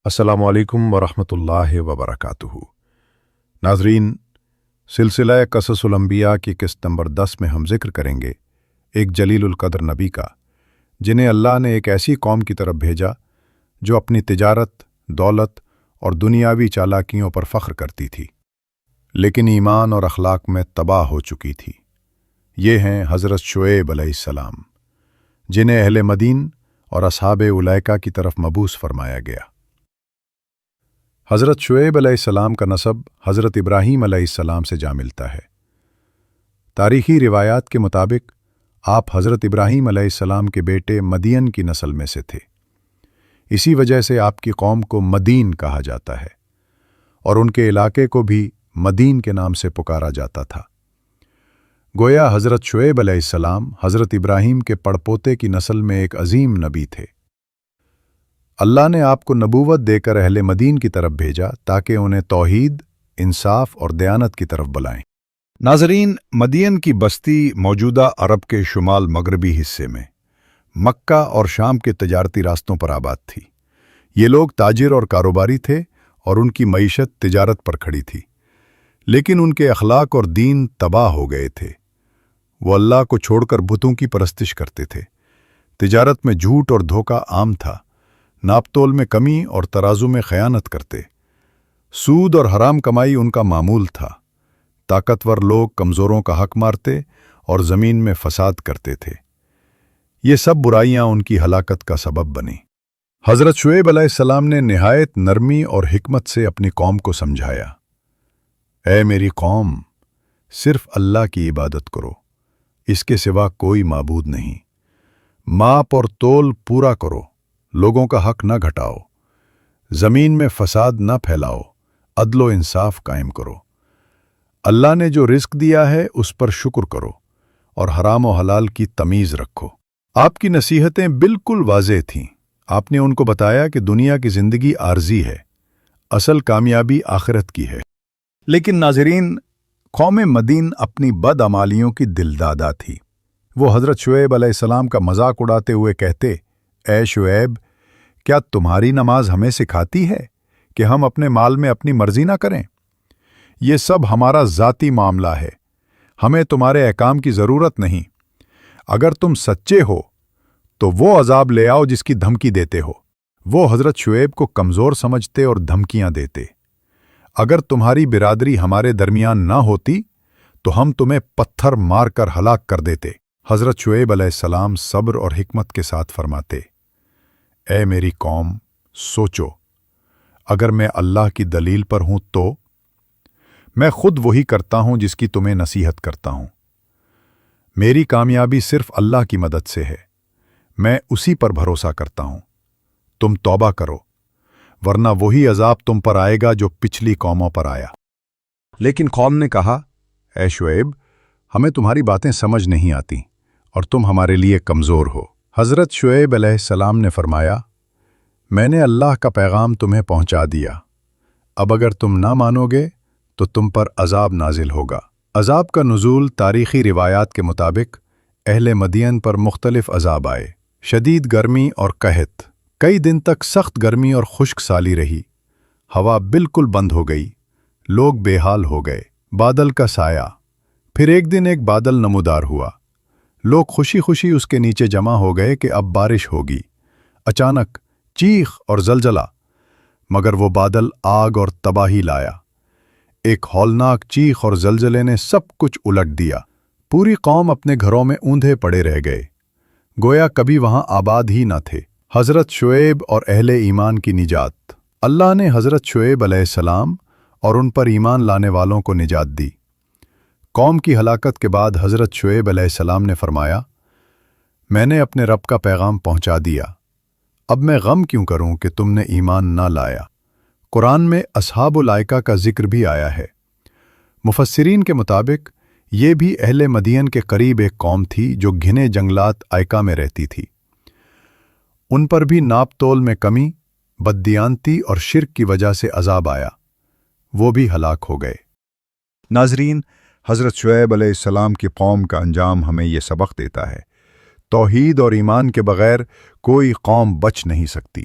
السلام علیکم ورحمۃ اللہ وبرکاتہ۔ ناظرین، سلسلہ قصص الانبیاء کی قسط نمبر 10 میں ہم ذکر کریں گے ایک جلیل القدر نبی کا، جنہیں اللہ نے ایک ایسی قوم کی طرف بھیجا جو اپنی تجارت، دولت اور دنیاوی چالاکیوں پر فخر کرتی تھی، لیکن ایمان اور اخلاق میں تباہ ہو چکی تھی۔ یہ ہیں حضرت شعیب علیہ السلام، جنہیں اہل مدین اور اصحاب اولئکہ کی طرف مبعوث فرمایا گیا۔ حضرت شعیب علیہ السلام کا نسب حضرت ابراہیم علیہ السلام سے جا ملتا ہے۔ تاریخی روایات کے مطابق آپ حضرت ابراہیم علیہ السلام کے بیٹے مدین کی نسل میں سے تھے، اسی وجہ سے آپ کی قوم کو مدین کہا جاتا ہے اور ان کے علاقے کو بھی مدین کے نام سے پکارا جاتا تھا۔ گویا حضرت شعیب علیہ السلام حضرت ابراہیم کے پڑپوتے کی نسل میں ایک عظیم نبی تھے۔ اللہ نے آپ کو نبوت دے کر اہل مدین کی طرف بھیجا تاکہ انہیں توحید، انصاف اور دیانت کی طرف بلائیں۔ ناظرین، مدین کی بستی موجودہ عرب کے شمال مغربی حصے میں مکہ اور شام کے تجارتی راستوں پر آباد تھی۔ یہ لوگ تاجر اور کاروباری تھے اور ان کی معیشت تجارت پر کھڑی تھی، لیکن ان کے اخلاق اور دین تباہ ہو گئے تھے۔ وہ اللہ کو چھوڑ کر بتوں کی پرستش کرتے تھے۔ تجارت میں جھوٹ اور دھوکہ عام تھا، ناپ تول میں کمی اور ترازو میں خیانت کرتے۔ سود اور حرام کمائی ان کا معمول تھا۔ طاقتور لوگ کمزوروں کا حق مارتے اور زمین میں فساد کرتے تھے۔ یہ سب برائیاں ان کی ہلاکت کا سبب بنیں۔ حضرت شعیب علیہ السلام نے نہایت نرمی اور حکمت سے اپنی قوم کو سمجھایا، اے میری قوم، صرف اللہ کی عبادت کرو، اس کے سوا کوئی معبود نہیں۔ ماپ اور تول پورا کرو، لوگوں کا حق نہ گھٹاؤ، زمین میں فساد نہ پھیلاؤ، عدل و انصاف قائم کرو۔ اللہ نے جو رزق دیا ہے اس پر شکر کرو اور حرام و حلال کی تمیز رکھو۔ آپ کی نصیحتیں بالکل واضح تھیں۔ آپ نے ان کو بتایا کہ دنیا کی زندگی عارضی ہے، اصل کامیابی آخرت کی ہے۔ لیکن ناظرین، قوم مدین اپنی بدعمالیوں کی دلدادہ تھی۔ وہ حضرت شعیب علیہ السلام کا مذاق اڑاتے ہوئے کہتے، اے شعیب، کیا تمہاری نماز ہمیں سکھاتی ہے کہ ہم اپنے مال میں اپنی مرضی نہ کریں؟ یہ سب ہمارا ذاتی معاملہ ہے، ہمیں تمہارے احکام کی ضرورت نہیں۔ اگر تم سچے ہو تو وہ عذاب لے آؤ جس کی دھمکی دیتے ہو۔ وہ حضرت شعیب کو کمزور سمجھتے اور دھمکیاں دیتے۔ اگر تمہاری برادری ہمارے درمیان نہ ہوتی تو ہم تمہیں پتھر مار کر ہلاک کر دیتے۔ حضرت شعیب علیہ السلام صبر اور حکمت کے ساتھ فرماتے، اے میری قوم، سوچو، اگر میں اللہ کی دلیل پر ہوں تو میں خود وہی کرتا ہوں جس کی تمہیں نصیحت کرتا ہوں۔ میری کامیابی صرف اللہ کی مدد سے ہے، میں اسی پر بھروسہ کرتا ہوں۔ تم توبہ کرو، ورنہ وہی عذاب تم پر آئے گا جو پچھلی قوموں پر آیا۔ لیکن قوم نے کہا، اے شعیب، ہمیں تمہاری باتیں سمجھ نہیں آتی اور تم ہمارے لیے کمزور ہو۔ حضرت شعیب علیہ السلام نے فرمایا، میں نے اللہ کا پیغام تمہیں پہنچا دیا، اب اگر تم نہ مانو گے تو تم پر عذاب نازل ہوگا۔ عذاب کا نزول تاریخی روایات کے مطابق اہل مدین پر مختلف عذاب آئے۔ شدید گرمی اور قحط، کئی دن تک سخت گرمی اور خشک سالی رہی، ہوا بالکل بند ہو گئی، لوگ بے حال ہو گئے۔ بادل کا سایہ، پھر ایک دن ایک بادل نمودار ہوا، لوگ خوشی خوشی اس کے نیچے جمع ہو گئے کہ اب بارش ہوگی۔ اچانک چیخ اور زلزلہ، مگر وہ بادل آگ اور تباہی لایا۔ ایک ہولناک چیخ اور زلزلے نے سب کچھ الٹ دیا۔ پوری قوم اپنے گھروں میں اوندھے پڑے رہ گئے، گویا کبھی وہاں آباد ہی نہ تھے۔ حضرت شعیب اور اہل ایمان کی نجات۔ اللہ نے حضرت شعیب علیہ السلام اور ان پر ایمان لانے والوں کو نجات دی۔ قوم کی ہلاکت کے بعد حضرت شعیب علیہ السلام نے فرمایا، میں نے اپنے رب کا پیغام پہنچا دیا، اب میں غم کیوں کروں کہ تم نے ایمان نہ لایا۔ قرآن میں اصحاب الائکہ کا ذکر بھی آیا ہے۔ مفسرین کے مطابق یہ بھی اہل مدین کے قریب ایک قوم تھی جو گھنے جنگلات آئکہ میں رہتی تھی۔ ان پر بھی ناپ تول میں کمی، بددیانتی اور شرک کی وجہ سے عذاب آیا، وہ بھی ہلاک ہو گئے۔ ناظرین، حضرت شعیب علیہ السلام کی قوم کا انجام ہمیں یہ سبق دیتا ہے، توحید اور ایمان کے بغیر کوئی قوم بچ نہیں سکتی۔